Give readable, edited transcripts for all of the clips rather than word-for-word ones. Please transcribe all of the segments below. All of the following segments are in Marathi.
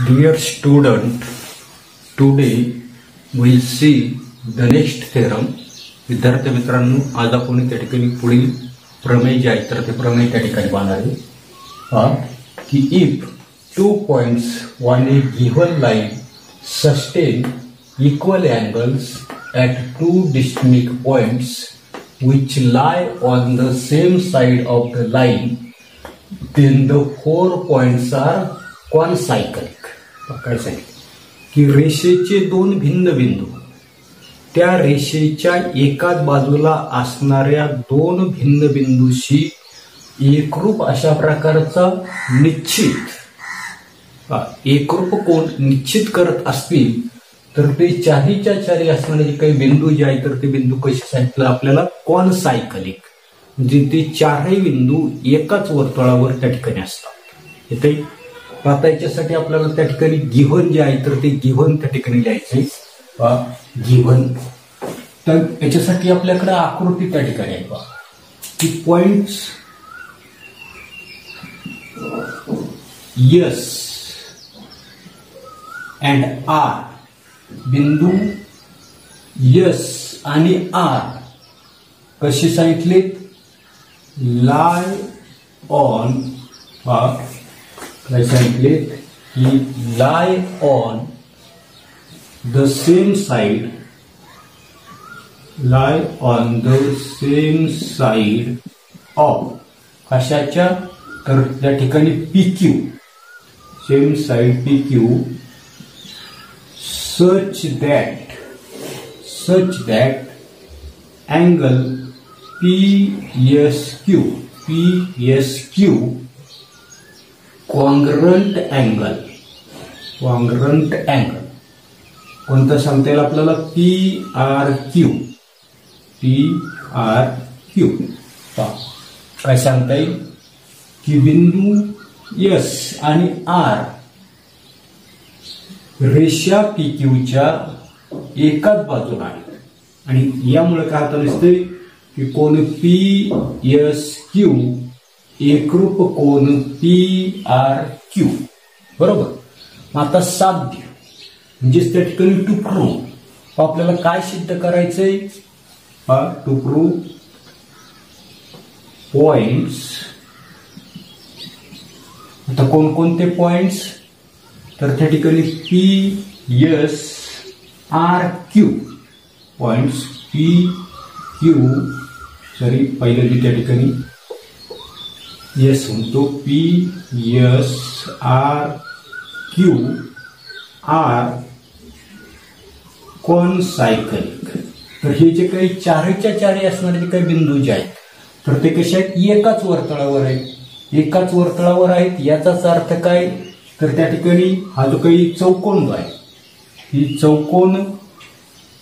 Dear student, today we'll see the next theorem. विद्यार्थी मित्रांनो, आज आपण त्या ठिकाणी पुढील प्रमेय जे आहे तर ते प्रमेय त्या ठिकाणी पाहणार आहे की if 2 points on a given line sustain equal angles at two distinct points which lie on the same side of the line, then the 4 points are concyclic. काय सांगितलं की रेषेचे दोन भिन्न बिंदू त्या रेषेच्या एकाच बाजूला असणाऱ्या दोन भिन्न बिंदूशी एकरूप अशा प्रकारचा एकरूप कोन निश्चित करत असतील तर ते चारीच्या चारी असणारे जे काही बिंदू जे आहेत तर ते बिंदू कसे सांगितलं आपल्याला कॉनसायकलिक, म्हणजे ते चारही बिंदू एकाच वर्तुळावर त्या ठिकाणी असतात. इथे आता याच्यासाठी आपल्याला त्या ठिकाणी गिव्हन जे आहे तर ते गिव्हन त्या ठिकाणी लिहायचे. गिव्हन तर याच्यासाठी आपल्याकडे आकृती त्या ठिकाणी आहे बघा की पॉइंट्स यस अँड आर, बिंदू यस आणि आर कशी सांगितले, लाय ऑन काय सांगितले की lie on the same side, lie on the same side of कशाच्या तर त्या ठिकाणी PQ, same side PQ, such that angle PSQ congruent angle कोणतं सांगता येईल आपल्याला, PRQ काय सांगता येईल की बिंदू यस आणि आर रेषा PQच्या एकाच बाजूला आहे आणि यामुळे काय होतं दिसतंय की कोन PSQ एकरूप कोन PRQ बरोबर. आता साध्य म्हणजेच त्या ठिकाणी टू प्रूव्ह आपल्याला काय सिद्ध करायचंय, टू प्रूव्ह पॉइंट्स. आता कोणकोणते पॉइंट्स तर त्या ठिकाणी PSRQ पॉइंट्स, PQ पहिलं मी त्या ठिकाणी येस म्हणतो, PSRQ आर कॉनसायकलिक. तर हे जे काही चारच्या चारी असणारे जे काही बिंदू जे आहेत तर ते कसे आहेत, एकाच वर्तुळावर आहेत. याचाच अर्थ काय तर त्या ठिकाणी हा जो काही चौकोन आहे ही चौकोन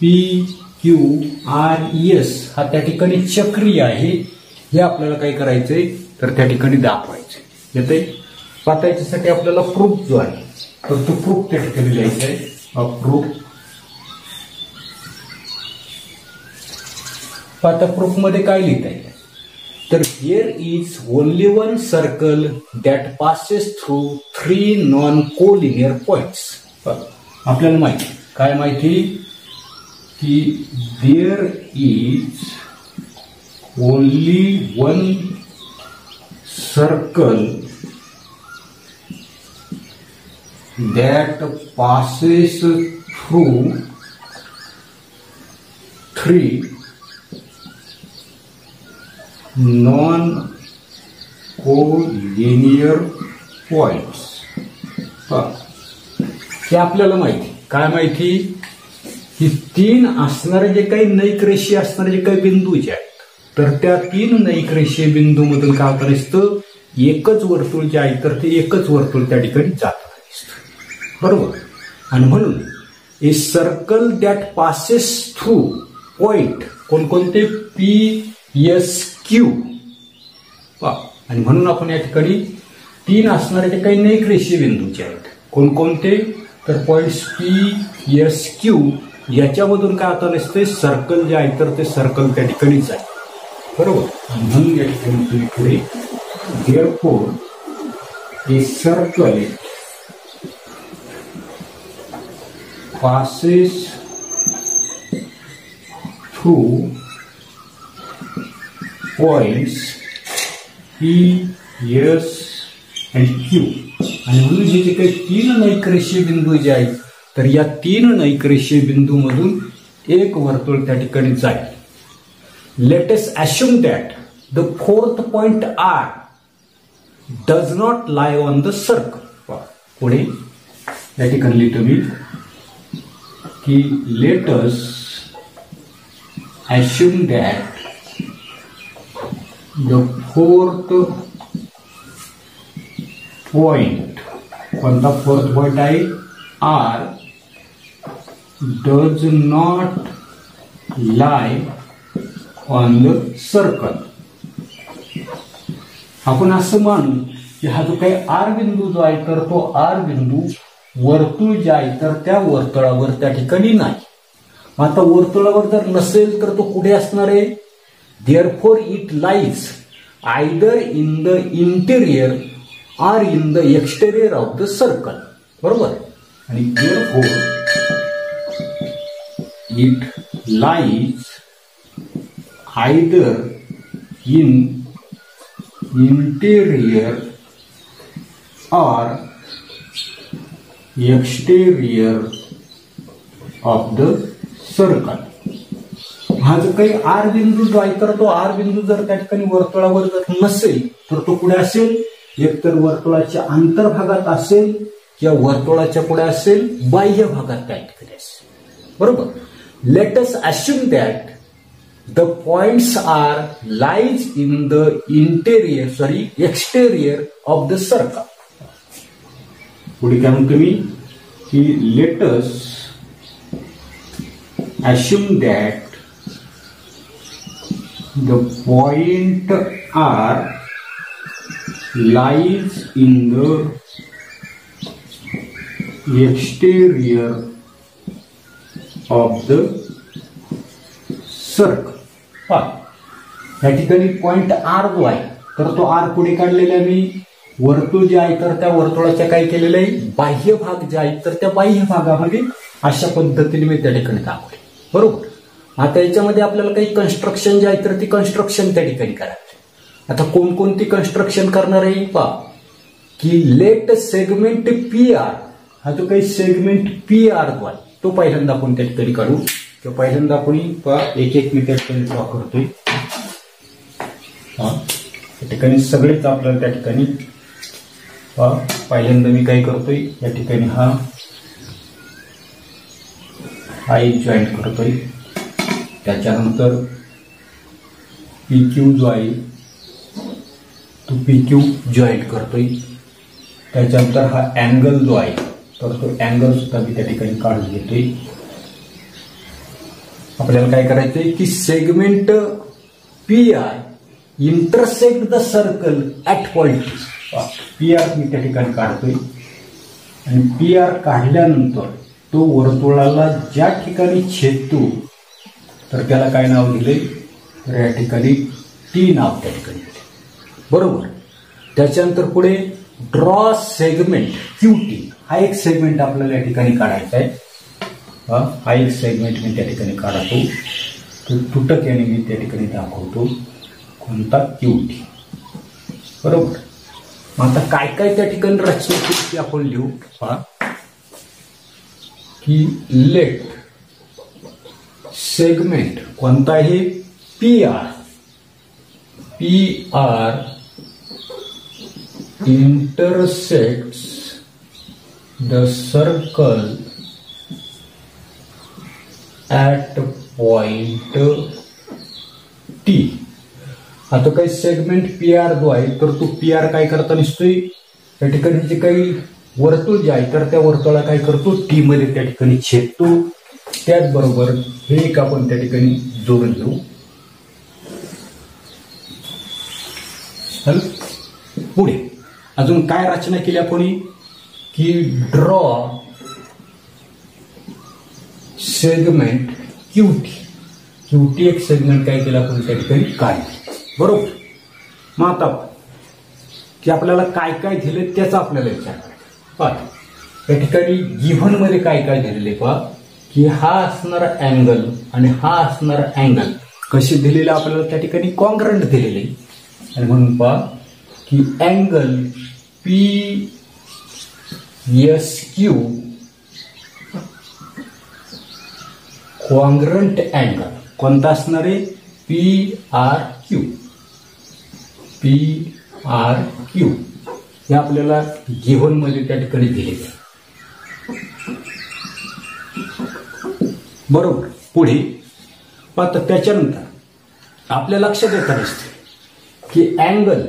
PQRS हा त्या ठिकाणी चक्रीय आहे. हे आपल्याला काय करायचंय तर त्या ठिकाणी दाखवायचंय. येते आता याच्यासाठी आपल्याला प्रूफ जो आहे तर तो प्रूफ त्या ठिकाणी लिहायचा आहे. प्रूफ आता प्रूफ मध्ये काय लिहिता येईल तर here is only one circle that passes through 3 non collinear points. आपल्याला माहिती काय माहिती की there is only one circle that passes through 3 non-collinear points. हे आपल्याला माहिती काय माहिती की 3 असणारे जे काही नैक रेषीय असणारे जे काही बिंदू जे आहेत तर त्या 3 नैक रेषीय बिंदू मधून काय होतं दिसतं, एकच वर्तुळ जे आहे तर ते एकच वर्तुळ त्या ठिकाणी जात बरोबर. आणि म्हणून a circle that passes through point कोणकोणते PSQ आणि म्हणून आपण या ठिकाणी 3 असणारे जे काही नैक रेषीय बिंदूचे आहेत कोणकोणते तर पॉइंट्स PSQ याच्यामधून काय आता नसते सर्कल जे आहे तर ते सर्कल त्या ठिकाणीच आहे बरोबर. म्हणून या ठिकाणी तुम्ही पुढे therefore a circle passes through points P, S and Q. आणि म्हणून हे जे काही तीन नैकरेषीय बिंदू जे आहेत तर या तीन नैकरेषीय बिंदू मधून एक वर्तुळ त्या ठिकाणी जाईल. Let us assume that the fourth point R does not lie on the circle. पुढे या ठिकाणी लिहितो मी की let us assume that the fourth point, कोणता फोर्थ पॉइंट आहे R does not lie on the circle. आपण असं मानू की हा जो काही आर बिंदू जो आहे तर तो आर बिंदू वर्तुळ जे आहे तर त्या वर्तुळावर त्या ठिकाणी नाही. आता वर्तुळावर जर नसेल तर तो कुठे असणार आहे. Therefore it lies either in the interior are in the exterior of the circle. बरोबर. आणि therefore it lies either in interior or exterior of the circle. हा जो काही आर बिंदू जो आहे तर तो आर बिंदू जर त्या ठिकाणी वर्तुळावर जर नसेल तर तो कुठे असेल. एकतर वर्तुळाच्या अंतर्भागात असेल किंवा वर्तुळाच्या पुढे असेल बाह्य भागात त्या ठिकाणी असेल. बरोबर. Let us assume that the points are lies in the exterior of the circle. पुढे काय म्हणतो मी की let us assume that the point R lies in the exterior of the circle. या ठिकाणी पॉइंट आर जो आहे तर तो आर पुढे काढलेला मी वर्तुळ जे आहे तर त्या वर्तुळाच्या काय केलेलं आहे बाह्य भाग जे आहे तर त्या बाह्य भागामध्ये अशा पद्धतीने मी त्या ठिकाणी दाखवले. बरोबर. आता याच्यामध्ये आपल्याला काही कन्स्ट्रक्शन जे आहे तर ती कन्स्ट्रक्शन त्या ठिकाणी करायची. आता कोणकोणती कन्स्ट्रक्शन करणार आहे पहा की लेट सेगमेंट पी आर. हा जो काही सेगमेंट पी आर जो आहे तो पहिल्यांदा आपण त्या ठिकाणी काढू. पहिल्यांदा आपण एक एक मी त्या ठिकाणी ड्रॉ करतोय. त्या ठिकाणी सगळेच आपल्याला त्या ठिकाणी पहिल्यांदा मी काय करतोय या ठिकाणी हा एक जॉईंट करतोय. त्याच्यानंतर पी क्यू जो आहे तो पी क्यू जॉईंट करतोय. त्याच्यानंतर हा अँगल जो आहे तर तो अँगल सुद्धा मी त्या ठिकाणी काढून घेतोय. आपल्याला काय करायचंय की segment P R intersect the circle at point P R मी त्या ठिकाणी काढतोय. आणि पी आर काढल्यानंतर तो वर्तुळाला ज्या ठिकाणी छेदतो तर त्याला काय नाव दिले तर या ठिकाणी टी नाव त्या ठिकाणी दिले. बरोबर. त्याच्यानंतर पुढे ड्रॉ सेगमेंट क्यू टी. हा एक सेगमेंट आपल्याला या ठिकाणी काढायचा आहे. हा एक सेगमेंट मी त्या ठिकाणी काढतो. तो तुटक याने मी त्या ठिकाणी दाखवतो कोणता क्यूटी. बरोबर. मग आता काय काय त्या ठिकाणी रचना केली आपण लिहू पहा की लेट सेगमेंट कोणता आहे P R intersects the circle at point T. आता काही सेगमेंट पी आर जो आहे तर तो पी आर काय करता दिसतोय त्या ठिकाणी जे काही वर्तुळ जे आहे तर त्या वर्तुळाला काय करतो टी मध्ये त्या ठिकाणी छेदतो. त्याचबरोबर हे एक आपण त्या ठिकाणी जोडून घेऊ. पुढे अजून काय रचना केली आपण की ड्रॉ सेगमेंट क्यूटी एक सेगमेंट काय केलं आपण त्या ठिकाणी काढले. बरोबर. मग आता की आपल्याला काय काय दिले त्याचा आपल्याला विचार करायचा. या ठिकाणी गिव्हन मध्ये काय काय दिलेले पहा की हा असणारा अँगल आणि हा असणारा अँगल कसे दिलेले आपल्याला त्या ठिकाणी कॉन्ग्रंट दिलेले आणि म्हणून पहा की angle P S Q congruent angle कोणता असणार आहे पी आर क्यू हे आपल्याला गिव्हन मध्ये त्या ठिकाणी दिलेले बरोबर. पुढे आता त्याच्यानंतर आपल्या लक्षात येतं दिसते की अँगल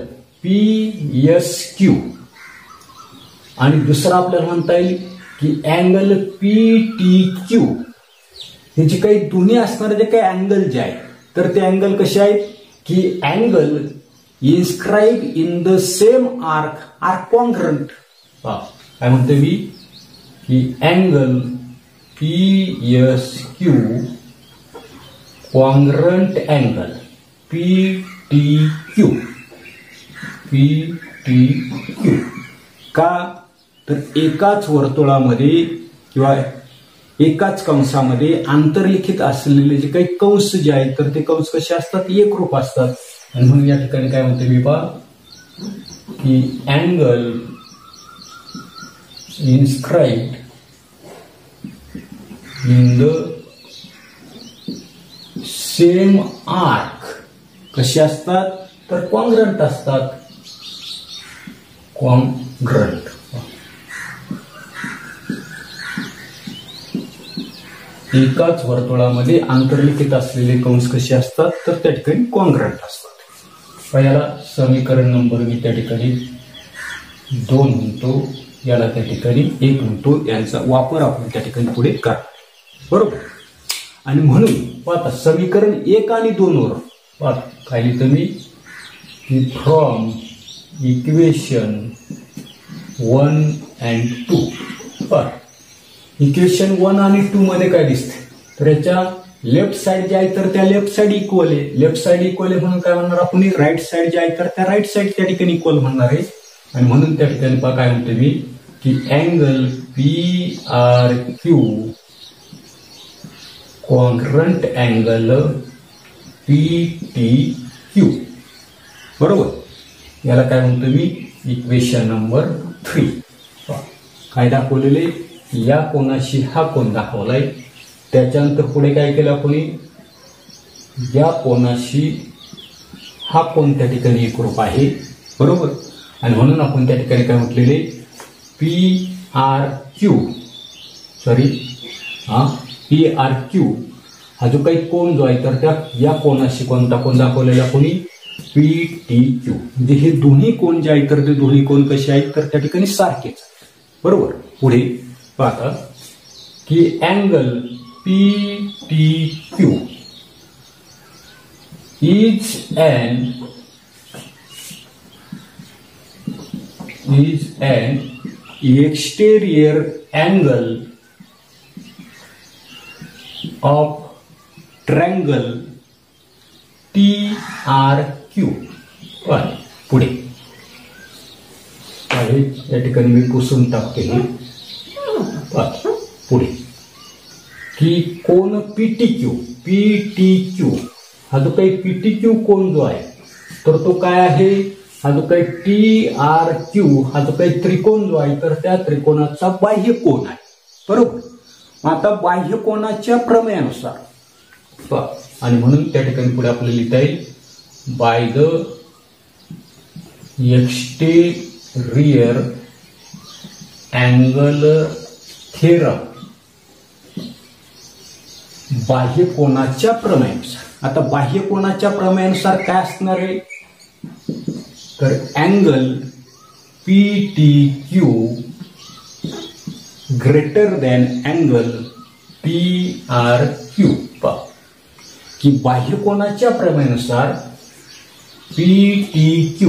पी एस क्यू आणि दुसरा आपल्याला म्हणता येईल की अँगल पी टी क्यू हे जे काही दोन्ही असणारे जे काही अँगल जे आहेत तर ते अँगल कसे आहेत की angle inscribe in the same arc are congruent. काय म्हणतो मी की angle P S Q congruent angle P T Q का तर एकाच वर्तुळामध्ये किंवा एकाच कंसामध्ये आंतरलिखित असलेले जे काही कंस जे आहेत तर ते कंस कसे असतात एकरूप असतात आणि म्हणून या ठिकाणी काय म्हणते मी पहा की angle inscribed in the same arc कसे असतात तर कॉन्ग्रंट असतात. कॉन्ग्रंट एकाच वर्तुळामध्ये आंतरलिखित असलेले कंस कसे असतात तर त्या ठिकाणी कॉन्ग्रंट असतात. याला समीकरण नंबर मी त्या ठिकाणी 2 म्हणतो, याला त्या ठिकाणी 1 म्हणतो. यांचा वापर आपण त्या ठिकाणी पुढे करा बरोबर. आणि म्हणून आता समीकरण 1 आणि 2 वर काय लिहितो me from equation 1 and 2 equation 1 आणि 2 मध्ये काय दिसते तर याच्या लेफ्ट साइड जे आहे तर त्या लेफ्ट साइड इक्वल आहे. लेफ्ट साइड इक्वल आहे म्हणून काय म्हणणार आपण राईट साइड जे आहे तर त्या राईट साइड त्या ठिकाणी इक्वल म्हणणार आहे. आणि म्हणून त्या ठिकाणी काय म्हणतो मी की angle P R Q congruent angle P T Q बरोबर. याला काय म्हणतो मी इक्वेशन नंबर 3. काय दाखवलेले या कोणाशी हा कोण दाखवलाय त्याच्यानंतर पुढे काय केलं आपण या कोणाशी हा कोण त्या ठिकाणी एकरूप आहे बरोबर. आणि म्हणून आपण त्या ठिकाणी काय म्हटलेले पी आर क्यू हा जो काही कोण जो आहे तर त्या या कोणाशी कोणता कोण दाखवलेला कोणी पी टी क्यू म्हणजे हे दोन्ही कोण जे आहेत तर ते दोन्ही कोण कसे आहेत तर त्या ठिकाणी सारखेच बरोबर. पुढे पाहता की angle P T Q is an exterior angle of triangle TRQ. पुढे या ठिकाणी मी पुसून टाकते हे पुढे की कोण पीटीक्यू हा जो काही पीटीक्यू कोण जो आहे तर तो काय आहे हा जो काही TRQ हा जो काही त्रिकोण जो आहे तर त्या त्रिकोणाचा बाह्य कोण आहे बरोबर. आता बाह्य कोणाच्या प्रमेयानुसार आणि म्हणून त्या ठिकाणी पुढे आपल्याला लिहिता येईल by the exterior angle theorem बाह्य कोणाच्या प्रमेयानुसार. आता बाह्य कोणाच्या प्रमेयानुसार काय असणार आहे तर angle PTQ greater than angle PRQ की बाह्य कोणाच्या प्रमेयानुसार PTQ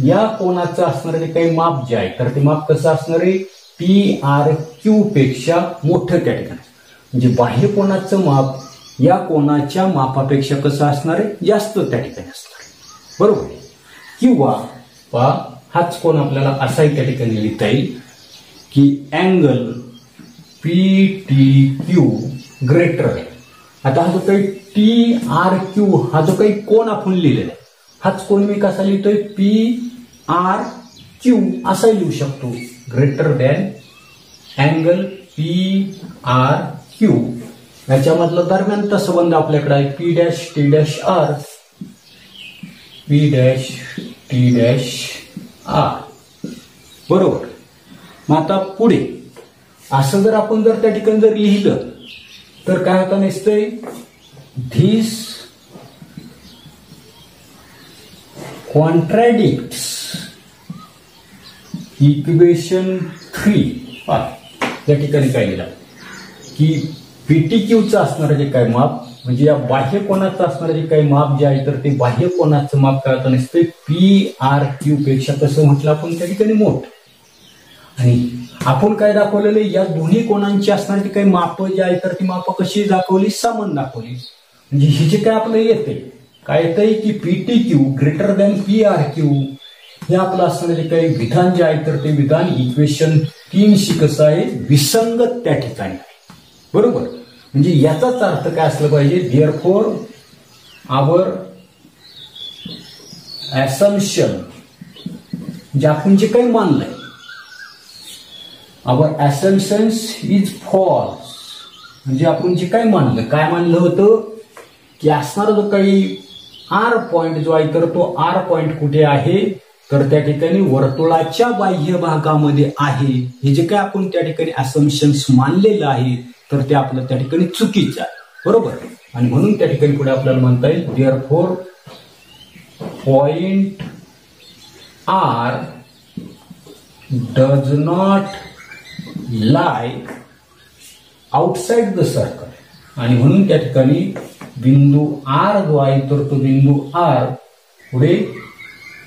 या कोणाचं असणारे जे काही माप जे आहे तर ते माप कसं असणार आहे PRQ पेक्षा मोठं त्या ठिकाणी म्हणजे बाह्य कोणाचं माप या कोणाच्या मापापेक्षा कसं असणार आहे जास्त त्या ठिकाणी असणार आहे बरोबर. किंवा हाच कोण आपल्याला असाही त्या ठिकाणी लिहिता येईल की अँगल PTQ ग्रेटर आहे. आता हा जो काही TRQ हा जो काही कोन आपण लिहिलेला आहे, हाच कोन मी कसा लिहितोय, PRQ असा लिहू शकतो, ग्रेटर दॅन अँगल PRQ. याच्यामधला दरम्यानचा संबंध आपल्याकडे आहे P'T'R, P'T'R. बरोबर. मग आता पुढे असं जर आपण त्या ठिकाणी जर लिहिलं तर काय होतं नसतंय, धिस कॉन्ट्रॅडिक्ट्स इक्वेशन 3. या ठिकाणी काय लिहिलं की PTQचं असणारं जे काही माप म्हणजे या बाह्य कोनाचं असणारं जे काही माप जे आहे तर ते बाह्य कोनाचं माप काय होतं नसते, PRQ पेक्षा कसं म्हटलं आपण त्या ठिकाणी मोठं. आणि आपण काय दाखवलेलं, या दोन्ही कोणांची असणारी काही माप जे आहे तर ती माप कशी दाखवली, समान दाखवली. म्हणजे हे जे काय आपलं येते काय येतंय की PTQ ग्रेटर दॅन PRQ हे आपलं असणारं जे काही विधान जे आहे तर ते विधान इक्वेशन 3शी कसं आहे, विसंगत त्या ठिकाणी. बरोबर. म्हणजे याचाच अर्थ काय असलं पाहिजे, देअरफॉर आवर असम्पशन जे आपण जे काही मानलंय, आवर असम्पशन्स इज फॉल्स. म्हणजे आपण जे काही मानलं, काय मानलं होतं की असणारा जो काही R पॉइंट जो आहे तर तो R पॉइंट कुठे आहे तर त्या ठिकाणी वर्तुळाच्या बाह्य भागामध्ये आहे. हे जे काय आपण त्या ठिकाणी असम्पशन्स मानलेलं आहे तर ते आपलं त्या ठिकाणी चुकीचं आहे. बरोबर. आणि म्हणून त्या ठिकाणी पुढे आपल्याला म्हणता येईल, therefore point R does not lie outside the circle. आणि म्हणून त्या ठिकाणी बिंदू R जो आहे तर तो बिंदू R पुढे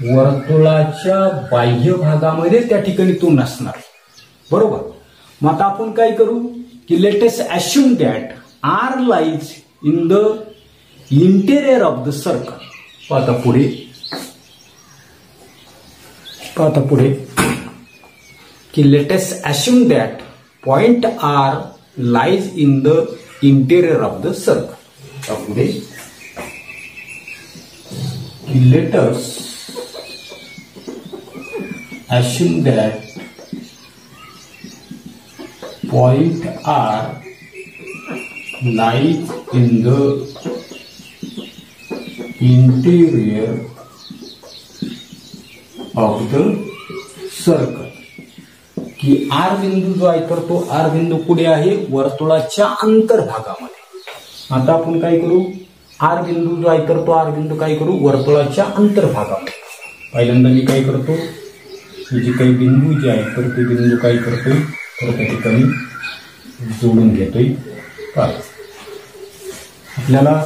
वर्तुळाच्या बाह्य भागामध्ये त्या ठिकाणी तो नसणार. बरोबर. मग आता आपण काय करू की let us assume that R lies in the interior of the circle. पाहता पुढे की let us assume that point R lies in the interior of the circle. पुढे let us assume that point R lies in the interior of the circle. की R बिंदू जो आहे तर तो R बिंदू कुठे आहे, वर्तुळाच्या अंतर्भागामध्ये. आता आपण काय करू, R बिंदू जो आहे तर तो R बिंदू काय करू, वर्तुळाच्या अंतर्भागामध्ये. पहिल्यांदा मी काय करतो, जे काही बिंदू जे आहे तर ते बिंदू काय करतोय तर त्या ठिकाणी जोडून घेतोय. आपल्याला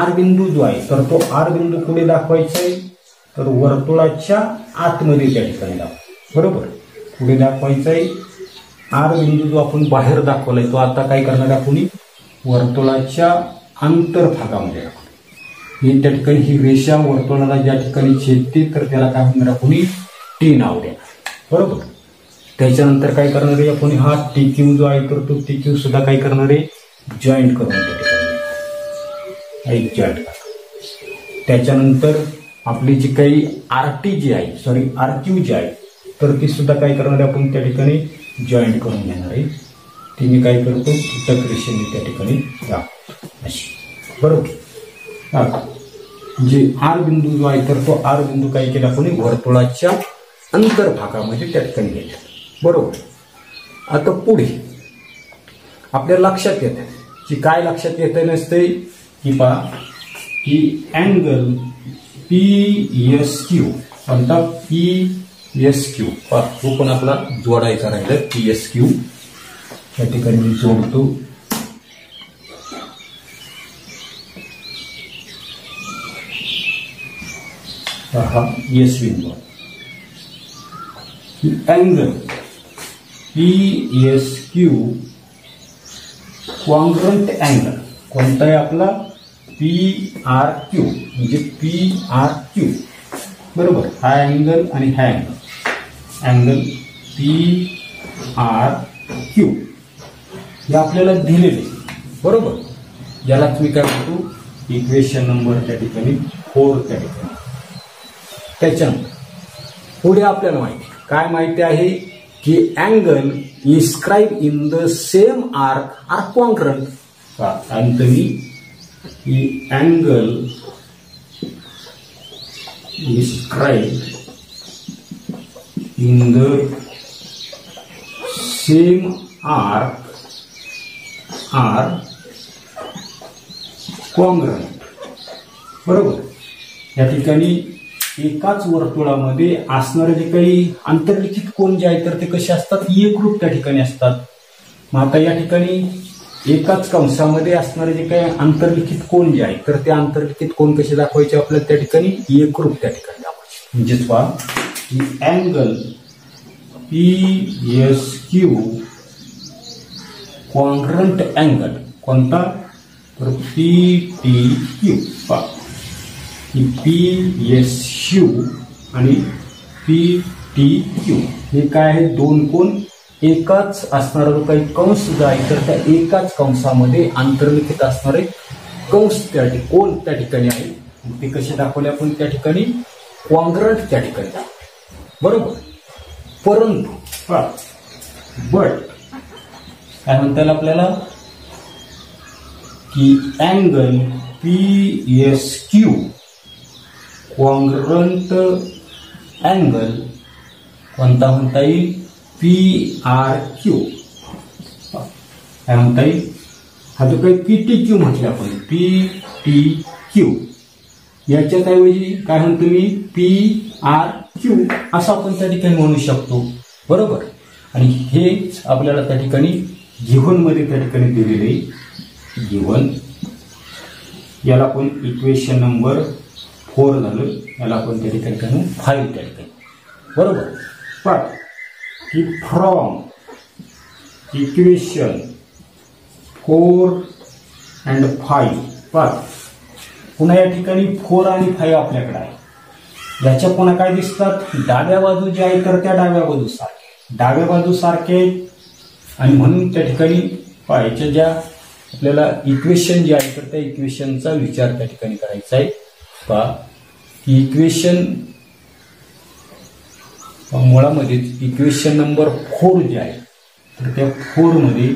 R बिंदू जो आहे तर तो R बिंदू कुठे दाखवायचा आहे तर वर्तुळाच्या आतमध्ये त्या ठिकाणी दाखव. बरोबर. पुढे दाखवायचा आहे R बिंदू जो आपण बाहेर दाखवलाय तो आता काय करणार आपण वर्तुळाच्या अंतर्भागामध्ये दाखवतो. ही त्या ठिकाणी ही रेषा वर्तुळाला ज्या ठिकाणी छेदते तर त्याला काय म्हणणार आपण T नाव देणार. बरोबर. त्याच्यानंतर काय करणार आहे आपण हा TQ जो आहे तर तो TQ सुद्धा काय करणार आहे, जॉईंट करून त्या ठिकाणी एक जॉईंट करा. त्याच्यानंतर आपली जी काही RT जी आहे RQ जी आहे तर ती सुद्धा काय करणार आहे आपण त्या ठिकाणी जॉईंट करून घेणार आहे. ती मी काय करतो तुटक रेषेने त्या ठिकाणी दाखवतो अशी. बरोबर. म्हणजे R बिंदू जो आहे तर तो R बिंदू काय केला आपण वर्तुळाच्या अंतर्भागामध्ये त्या ठिकाणी घेतला. बरोबर. आता पुढे आपल्या लक्षात येतं की काय लक्षात येत नसते की पहा की अँगल PSQ म्हणता PSQ तो पण आपला जोडायचा राहिला. PSQ या ठिकाणी मी जोडतो. हा एस बिंदू अँगल PSQ कॉन्ग्रंट अँगल कोणता आहे आपला PRQ म्हणजे PRQ. बरोबर. हा अँगल आणि हा अँगल PRQ आर क्यू हे आपल्याला दिलेले बरोबर, ज्याला तुम्ही काय म्हणतो इक्वेशन नंबर त्या ठिकाणी 4 त्या ठिकाणी. त्याच्यानंतर पुढे आपल्याला माहिती आहे की angle inscribe in the same arc are congruent. आणि तुम्ही angle inscribe in the same arc are congruent बरोबर. या ठिकाणी एकाच वर्तुळामध्ये असणारे जे काही आंतरलिखित कोन जे आहेत तर ते कसे असतात, एकरूप त्या ठिकाणी असतात. मग आता या ठिकाणी एकाच कंसामध्ये असणारे जे काही आंतरलिखित कोन जे आहेत तर ते आंतरलिखित कोन कसे दाखवायचे आपल्याला त्या ठिकाणी एकरूप त्या ठिकाणी दाखवायचे. म्हणजेच पहा अँगल PSQ कॉन्ग्रंट अँगल कोणता तर PTQ. पहा PSQ आणि PTQ हे काय आहे, दोन कोन एकाच असणारा जो काही कंस जो आहे तर त्या एकाच कंसामध्ये आंतरलिखित असणारे कंस कोन त्या ठिकाणी आहे. ते कसे दाखवले आपण त्या ठिकाणी कॉन्ग्रंट त्या ठिकाणी दाखवले बरोबर. परंतु बट काय म्हणता येईल आपल्याला की अँगल PSQ कॉन्ग्रंट अँगल कोणता म्हणता येईल PRQ. काय म्हणता येईल, हा जो काही PTQ म्हटलं आपण PTQ याच्यात ऐवजी काय म्हणतो मी PRQ असं आपण त्या ठिकाणी म्हणू शकतो बरोबर. आणि हेच आपल्याला त्या ठिकाणी गिव्हन मध्ये त्या ठिकाणी दिलेले गिव्हन, याला आपण इक्वेशन नंबर 4 झालं, याला आपण त्या ठिकाणी 5 त्या ठिकाणी बरोबर. पण की फ्रॉम इक्वेशन 4 and 5 पण पुन्हा या ठिकाणी 4 आणि 5 आपल्याकडे आहे. याच्या पुन्हा काय दिसतात, डाव्या बाजू ज्या आहे तर त्या डाव्या बाजू सारखे आणि म्हणून त्या ठिकाणी याच्या ज्या आपल्याला इक्वेशन जे आहे तर त्या इक्वेशनचा विचार त्या ठिकाणी करायचा आहे. पहा की इक्वेशन मुळामध्ये इक्वेशन नंबर 4 जे आहे तर त्या 4 मध्ये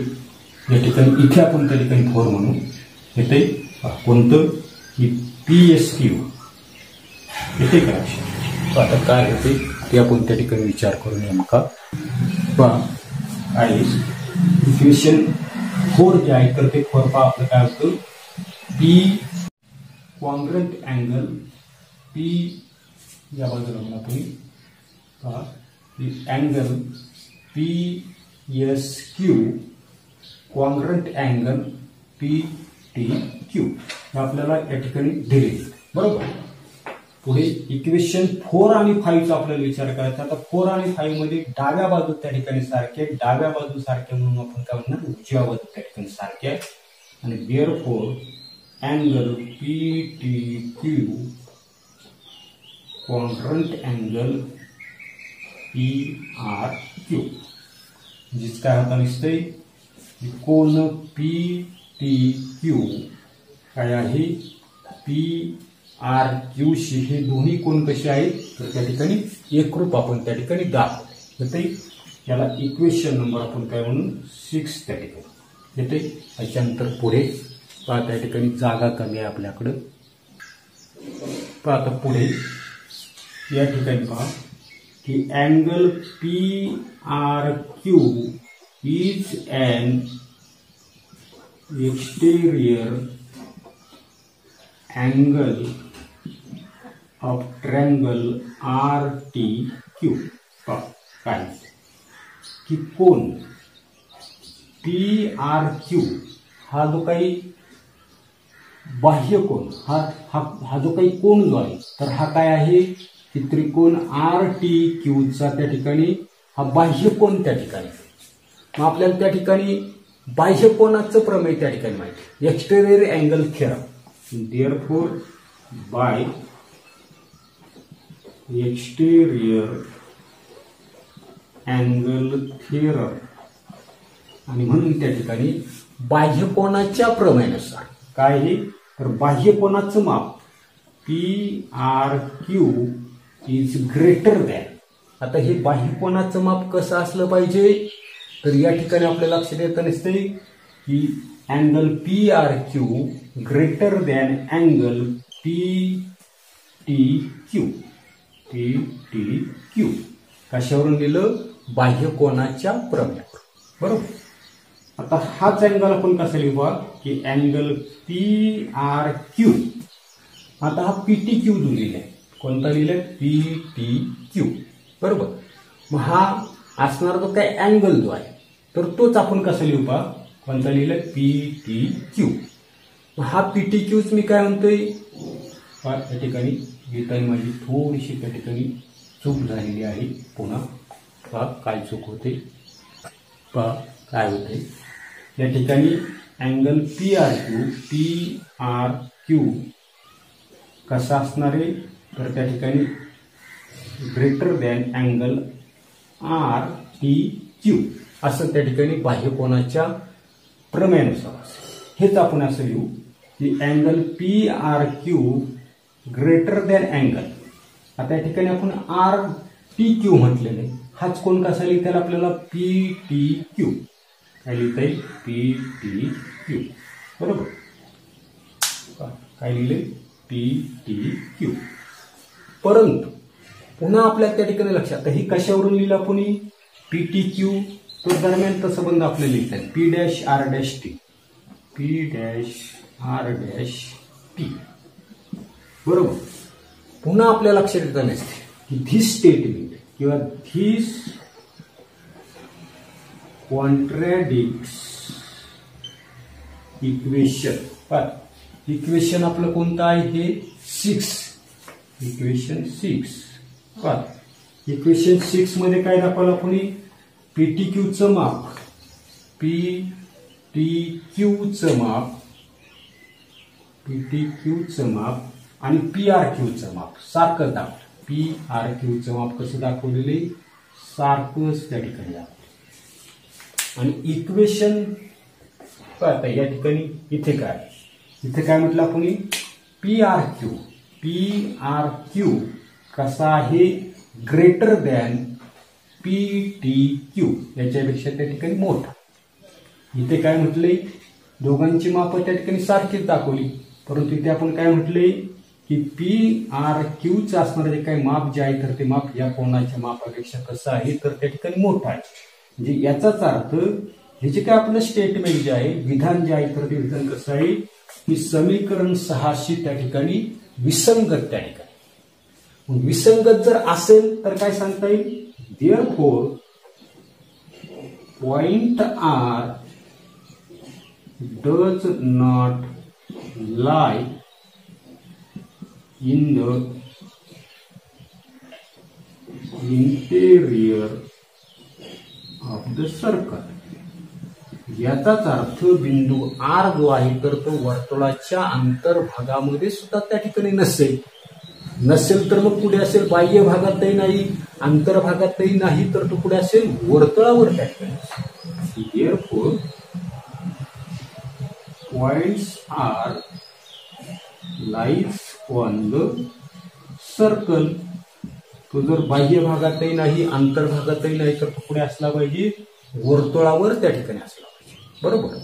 या ठिकाणी इथे आपण त्या ठिकाणी 4 म्हणू येते कोणतं की PSQ येते का. आता काय होते ते आपण त्या ठिकाणी विचार करून नेमका पहा काय इक्वेशन 4 जे आहे तर ते 4 पहा आपलं काय होतं P कॉन्ग्रंट अँगल P या बाजूला म्हणा तुम्ही पहा angle PSQ congruent angle PTQ आपल्याला या ठिकाणी दिले बरोबर. पुढे इक्वेशन 4 आणि 5 चा आपल्याला विचार करायचा. आता 4 आणि 5 मध्ये डाव्या बाजू त्या ठिकाणी सारखे, डाव्या बाजू सारखे म्हणून आपण काय म्हणणार उजव्या बाजू त्या ठिकाणी सारखे आहे. आणि therefore angle PTQ congruent angle PRQ जिस काय होता दिसतंय कोन PTQ काय आहे PRQ शी हे दोन्ही कोन कसे आहेत तर त्या ठिकाणी एकरूप आपण त्या ठिकाणी दाखवले. याला इक्वेशन नंबर आपण काय म्हणून 6 त्या ठिकाणी येते. त्याच्यानंतर पुढे पहा त्या ठिकाणी जागा कमी आहे आपल्याकडं. पहा आता पुढे या ठिकाणी पहा की angle PRQ is an exterior angle of triangle RTQ. काय की कोन PRQ हा जो काही बाह्य कोन हा जो काही कोन जो आहे तर हा काय आहे की त्रिकोण RTQ चा त्या ठिकाणी हा बाह्य कोन त्या ठिकाणी. मग आपल्याला त्या ठिकाणी बाह्य कोनाचं प्रमेय त्या ठिकाणी माहिती exterior angle theorem. Therefore by exterior angle theorem आणि म्हणून त्या ठिकाणी बाह्यकोनाच्या प्रमेयानुसार काय आहे तर बाह्यकोनाचं माप PRQ इज ग्रेटर दॅन. आता हे बाह्यकोनाचं माप कसं असलं पाहिजे तर या ठिकाणी आपल्या लक्षात येतं नसते की angle PRQ greater than angle PTQ. कशावरून दिलं बाह्यकोनाच्या प्रमेयावर. बरोबर. आता हाच अँगल आपण कसा लिहू की अँगल PRQ. आता हा PTQ जो लिहिलाय कोणता लिहिलाय PTQ. बरोबर. मग हा असणार तो काय अँगल जो आहे तर तोच आपण कसा लिहू कोणता लिहिलाय PTQ. मग हा PTQच मी काय म्हणतोय त्या ठिकाणी लिहिताना माझी थोडीशी त्या ठिकाणी चूक झालेली आहे. पुन्हा काय चूक होते काय होते या ठिकाणी अँगल PRQ कसा असणार आहे तर त्या ठिकाणी ग्रेटर दॅन अँगल RTQ असं त्या ठिकाणी बाह्यकोनाच्या प्रमेयानुसार. हेच आपण असं लिहू की angle PRQ greater than angle. आता या ठिकाणी आपण RTQ म्हटलेले हाच कोण कसा लिहिता येईल आपल्याला PTQ. काय लिहिता येईल PTQ. बरोबर. काय लिहिले PTQ. परंतु पुन्हा आपल्या त्या ठिकाणी लक्षात ही कशावरून लिहिलं आपण PTQ तो दरम्यानचा संबंध आपल्याला लिहिता येईल P'(R''T. P'(R''T. बरोबर. पुन्हा आपल्या लक्षात येतं नसते की धिस स्टेटमेंट किंवा धिस कॉन्ट्रॅडिक्ट्स इक्वेशन. इक्वेशन आपलं कोणतं आहे हे 6. इक्वेशन 6. इक्वेशन 6 मध्ये काय दाखवलं आपण PTQचं माप PTQचं माप आणि PRQचं माप सारखं दाखवलं. PRQचं माप कसं दाखवलेले सारखंच त्या ठिकाणी दाखवलं. आणि इक्वेशन आता या ठिकाणी इथे काय म्हटलं आपण PRQ कसा आहे ग्रेटर दॅन PTQ याच्यापेक्षा त्या ठिकाणी मोठा. इथे काय म्हटले दोघांची माप त्या ठिकाणी सारखीच दाखवली परंतु इथे आपण काय म्हटले की PRQचं असणारं जे काही माप जे आहे तर ते माप या कोणाच्या मापापेक्षा कसं आहे तर त्या ठिकाणी मोठं आहे. म्हणजे याचाच अर्थ हे जे काय आपलं स्टेटमेंट जे आहे विधान जे आहे तर ते विधान कसं आहे की समीकरण 6 त्या ठिकाणी विसंगत त्या ठिकाणी. मग विसंगत जर असेल तर काय सांगता येईल therefore point R does not lie in the interior of the circle. याचाच अर्थ बिंदू R जो आहे तर तो वर्तुळाच्या अंतर्भागामध्ये सुद्धा त्या ठिकाणी नसेल तर मग कुठे असेल बाह्य भागातही नाही अंतर्भागातही नाही तर तो कुठे असेल वर्तुळावर त्या ठिकाणी. Therefore points R lies on the circle. तो जर बाह्य भागातही नाही अंतर्भागातही नाही तर तो कुठे असला पाहिजे वर्तुळावर त्या ठिकाणी असला पाहिजे. बरोबर.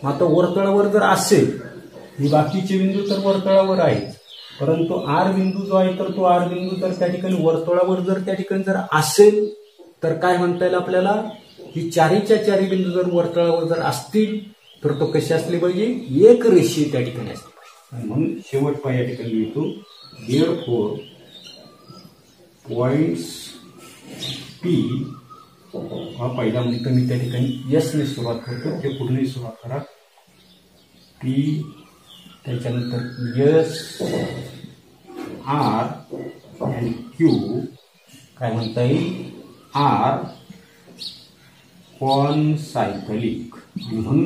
मग आता वर्तुळावर जर असेल ही बाकीचे बिंदू तर वर्तुळावर आहेत परंतु R बिंदू जो आहे तर तो R बिंदू तर त्या ठिकाणी वर्तुळावर जर त्या ठिकाणी जर असेल तर काय म्हणता येईल आपल्याला की चारीच्या चारी बिंदू जर वर्तुळावर जर असतील तर तो कसे असले पाहिजे एक रेषीय त्या ठिकाणी असले पाहिजे. म्हणून शेवट पाय या ठिकाणी लिहितो देअरफॉर पॉइंट्स P हा पहिला म्हणतो मी त्या ठिकाणी S ने सुरुवात करतो ते पूर्ण सुरुवात करा P त्याच्यानंतर S R आणि Q काय म्हणता येईल R कॉन्सायक्लिक. म्हणून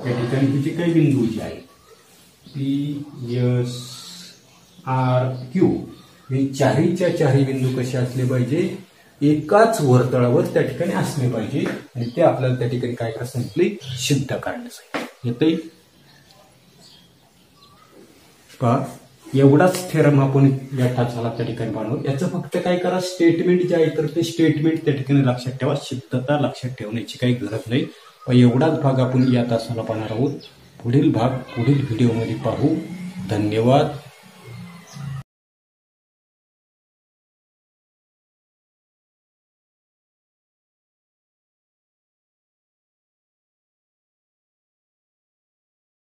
या ठिकाणी तुझे काही बिंदू जे आहेत P S R Q हे चारीच्या चारी बिंदू कसे असले पाहिजे एकाच वर्तुळावर त्या ठिकाणी असले पाहिजे आणि ते आपल्याला त्या ठिकाणी काय करायचं सिंपली सिद्ध करण्यासाठी येते का एवढाच थेरम आपण या टाचाला त्या ठिकाणी बनवू। याचं फक्त काय करा स्टेटमेंट जे आहे तर ते स्टेटमेंट त्या ठिकाणी लक्षात ठेवा, सिद्धता लक्षात ठेवण्याची काही गरज नाही। पण एवढाच भाग आपण या तासाला पाहणार आहोत। पुढील भाग पुढील व्हिडिओमध्ये पाहू। धन्यवाद।